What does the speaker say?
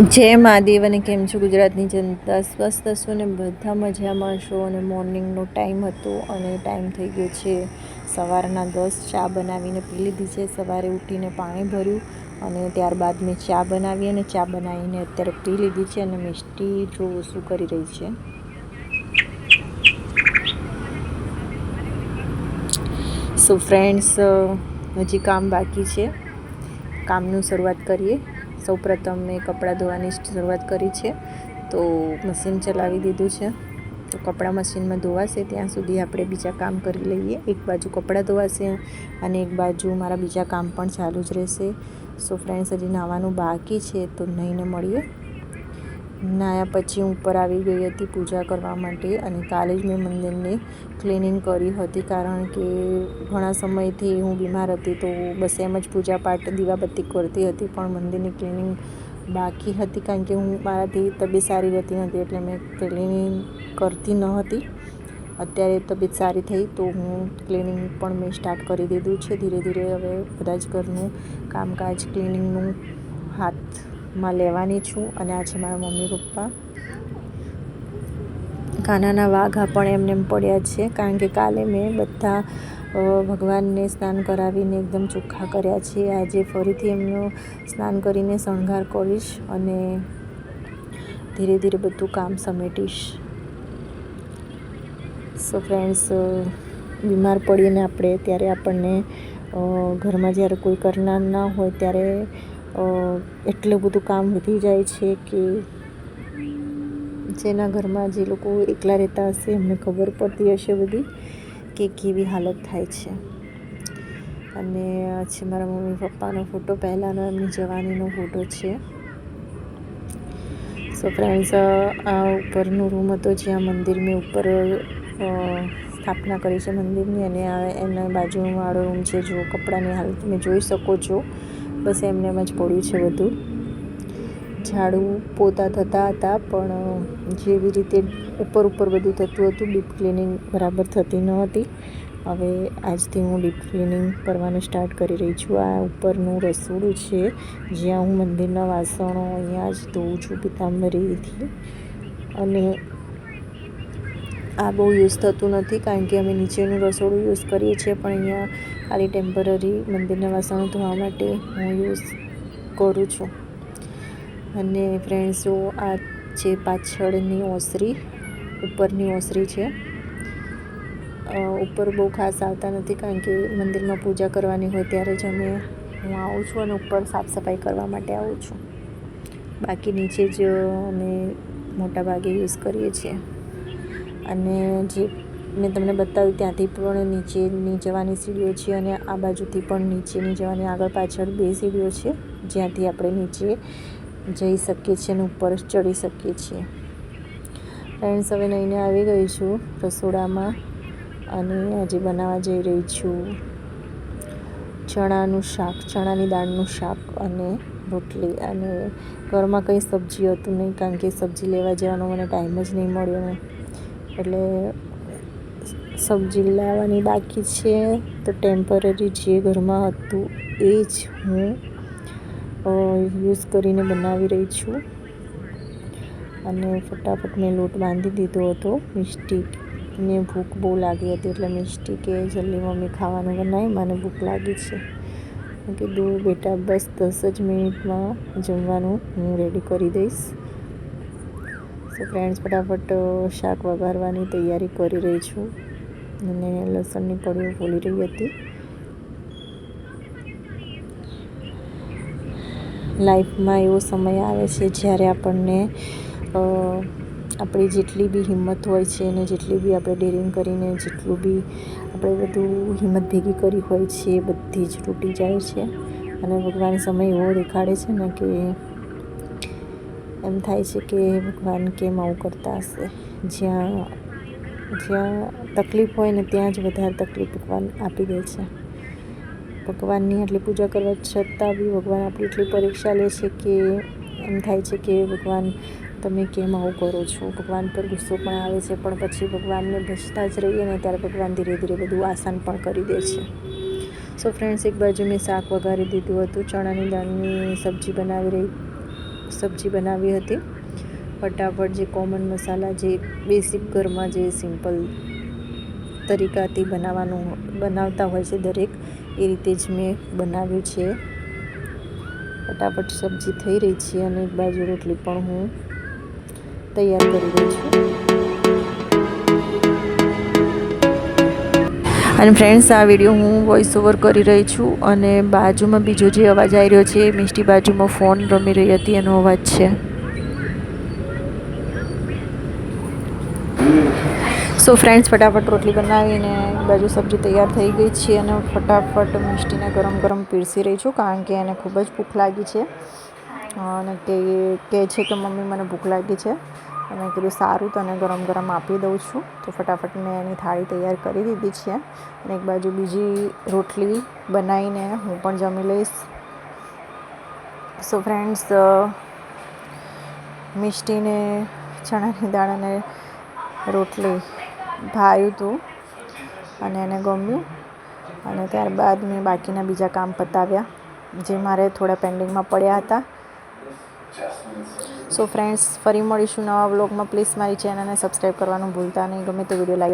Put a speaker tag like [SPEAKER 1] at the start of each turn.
[SPEAKER 1] જય મહાદેવ અને કેમ છો ગુજરાતની જનતા? સ્વસ્થ હશો ને બધા મજામાં છો. અને મોર્નિંગનો ટાઈમ હતો અને ટાઈમ થઈ ગયો છે સવારના 10. ચા બનાવીને પી લીધી છે. સવારે ઉઠીને પાણી ભર્યું અને ત્યારબાદ મેં ચા બનાવી અને ચા બનાવીને અત્યારે પી લીધી છે. અને મિષ્ટી જો શું કરી રહી છે. સો ફ્રેન્ડ્સ, હજી કામ બાકી છે. કામનું શરૂઆત કરીએ. સૌપ્રથમ મેં કપડાં ધોવાની શરૂઆત કરી છે. તો મશીન ચલાવી દીધું છે. તો કપડાં મશીનમાં ધોવાશે ત્યાં સુધી આપણે બીજા કામ કરી લઈએ. એક બાજુ કપડાં ધોવાશે અને એક બાજુ મારા બીજા કામ પણ ચાલુ જ રહેશે. સો ફ્રેન્ડ્સ, હજી નાહવાનું બાકી છે તો નહીને મળીએ. નાહ્યા પછી હું ઉપર આવી ગઈ હતી પૂજા કરવા માટે. અને કાલે જ મેં મંદિરની ક્લિનિંગ કરી હતી, કારણ કે ઘણા સમયથી હું બીમાર હતી. તો બસ એમ જ પૂજાપાઠ દીવાબત્તી કરતી હતી, પણ મંદિરની ક્લિનિંગ બાકી હતી, કારણ કે મારાથી તબિયત સારી રહેતી નથી, એટલે મેં ક્લિનિંગ કરતી ન હતી. અત્યારે તબિયત સારી થઈ તો હું ક્લિનિંગ પણ મેં સ્ટાર્ટ કરી દીધું છે. ધીરે ધીરે હવે બધા જ ઘરનું કામકાજ ક્લિનિંગનું હાથમાં લેવાની છું. અને આ છે મારા મમ્મી પપ્પા. કાનાના વાઘા પણ એમને એમ પડ્યા છે, કારણ કે કાલે મેં બધા ભગવાનને સ્નાન કરાવીને એકદમ ચોખ્ખા કર્યા છે. આજે ફરીથી એમનું સ્નાન કરીને શણગાર કરીશ અને ધીરે ધીરે બધું કામ સમેટીશ. સો ફ્રેન્ડ્સ, બીમાર પડીએ ને આપણે ત્યારે આપણને ઘરમાં જ્યારે કોઈ કરનાર ના હોય ત્યારે એટલું બધું કામ વધી જાય છે કે જેના ઘરમાં જે લોકો એકલા રહેતા હશે એમને ખબર પડતી હશે બધી કે કેવી હાલત થાય છે. અને આ છે મારા મમ્મી પપ્પાનો ફોટો, પહેલાંનો એમની જવાનીનો ફોટો છે. સો ફ્રેન્ડ્સ, આ ઉપરનો રૂમ હતો જ્યાં મંદિર મેં ઉપર સ્થાપના કરી છે મંદિરની. અને એના બાજુવાળો રૂમ છે. જો કપડાની હાલત તમે જોઈ શકો છો, બસ એમને એમ જ પડ્યું છે બધું. ઝાડુ પોતા થતા હતા, પણ જેવી રીતે ઉપર બધું થતું હતું, ડીપ ક્લિનિંગ બરાબર થતી ન હતી. હવે આજથી હું ડીપ ક્લિનિંગ કરવાનું સ્ટાર્ટ કરી રહી છું. આ ઉપરનું રસોડું છે જ્યાં હું મંદિરના વાસણો અહીંયા જ ધોઉં છું પિત્તાંબરીથી. અને આ બહુ યુઝ થતું નથી, કારણ કે અમે નીચેનું રસોડું યુઝ કરીએ છીએ, પણ અહીંયા ખાલી ટેમ્પરરી મંદિરના વાસણો ધોવા માટે હું યુઝ કરું છું. અને ફ્રેન્ડ્સ, જો આ છે પાછળની ઓસરી, ઉપરની ઓસરી છે. ઉપર બહુ ખાસ આવતા નથી, કારણ કે મંદિરમાં પૂજા કરવાની હોય ત્યારે જ હું આવું છું અને ઉપર સાફ સફાઈ કરવા માટે આવું છું. બાકી નીચે જ અમે મોટા ભાગે યુઝ કરીએ છીએ. અને જે મેં તમને બતાવ્યું ત્યાંથી પણ નીચેની જવાની સીડીઓ છે, અને આ બાજુથી પણ નીચેની જવાની આગળ પાછળ 2 સીડીઓ છે, જ્યાંથી આપણે નીચે જઈ શકીએ છીએ અને ઉપર ચડી શકીએ છીએ. ફ્રેન્ડ્સ, હવે નહીને આવી ગઈ છું રસોડામાં અને આજે બનાવવા જઈ રહી છું ચણાનું શાક, ચણાની દાળનું શાક અને રોટલી. અને ઘરમાં કંઈ સબ્જી હતું નહીં, કારણ કે સબ્જી લેવા જવાનો મને ટાઈમ જ નહીં મળ્યો ને, એટલે સબ્જી લાવવાની બાકી છે. તો ટેમ્પરરી જે ઘરમાં હતું એ જ હું યુઝ કરીને બનાવી રહી છું. અને ફટાફટ મેં લોટ બાંધી દીધો હતો. મિષ્ટીને ભૂખ બહુ લાગી હતી, એટલે મિષ્ટી કે જલ્દી મમ્મી ખાવાનું બનાવી, મને ભૂખ લાગી છે. મેં કીધું બેટા બસ 10 જ મિનિટમાં જમવાનું હું રેડી કરી દઈશ. સો ફ્રેન્ડ્સ, ફટાફટ શાક વઘારવાની તૈયારી કરી રહી છું. અને લસણની કળીઓ ફોલી રહી હતી. લાઈફમાં એવો સમય આવે છે જ્યારે આપણને આપણી જેટલી બી હિંમત હોય છે અને જેટલી બી આપણે ડેરિંગ કરીને જેટલું બી આપણે બધું હિંમત ભેગી કરી હોય છે એ બધી જ તૂટી જાય છે. અને ભગવાન સમય એવો દેખાડે છે ને કે એમ થાય છે કે ભગવાન કેમ આવું કરતા હશે. જ્યાં તકલીફ હોય ને ત્યાં જ વધારે તકલીફ ભગવાન આપી દે છે. ભગવાનની આટલી પૂજા કરવા છતાં બી ભગવાન આપણી એટલી પરીક્ષા લે છે કે એમ થાય છે કે ભગવાન તમે કેમ આવું કરો છો. ભગવાન પર ગુસ્સો પણ આવે છે, પણ પછી ભગવાનને ભજતા જ રહીએ ને ત્યારે ભગવાન ધીરે ધીરે બધું આસાન પણ કરી દે છે. સો ફ્રેન્ડ્સ, એક બાજુ મેં શાક વઘારી દીધું હતું, ચણાની દાળની સબ્જી બનાવી રહી સબ્જી બનાવી હતી. ફટાફટ જે કોમન મસાલા, જે બેસિક ઘરમાં જે સિમ્પલ તરીકાથી બનાવતા હોય છે દરેક, એ રીતે જ મેં બનાવ્યું છે. ફટાફટ સબ્જી થઈ રહી છે અને એક બાજુ રોટલી પણ હું તૈયાર કરી રહી છું. અને ફ્રેન્ડ્સ, આ વિડીયો હું વોઇસ ઓવર કરી રહી છું અને બાજુમાં બીજો જે અવાજ આવી રહ્યો છે, મિષ્ટી બાજુમાં ફોન રમી રહી હતી એનો અવાજ છે. સો ફ્રેન્ડ્સ, ફટાફટ રોટલી બનાવીને એક બાજુ સબ્જી તૈયાર થઈ ગઈ છે અને ફટાફટ મિષ્ટીને ગરમ ગરમ પીરસી રહી છું, કારણ કે એને ખૂબ જ ભૂખ લાગી છે અને કહે છે કે મમ્મી મને ભૂખ લાગી છે. અને કીધું સારું, તને ગરમ ગરમ આપી દઉં છું. તો ફટાફટ મેં એની થાળી તૈયાર કરી દીધી છે અને એક બાજુ બીજી રોટલી બનાવીને હું પણ જમી લઈશ. સો ફ્રેન્ડ્સ, મિષ્ટીને ચણાની દાળ અને રોટલી ભાવ્યું હતું અને એને ગમ્યું. અને ત્યારબાદ મેં બાકીના બીજા કામ પતાવ્યા, જે મારે થોડા પેન્ડિંગમાં પડ્યા હતા. સો ફ્રેન્ડ્સ, ફરી મળીશું નવા વ્લોગમાં. પ્લીઝ મારી ચેનલને સબસ્ક્રાઈબ કરવાનું ભૂલતા નહીં. ગમે તે વિડીયો લાગે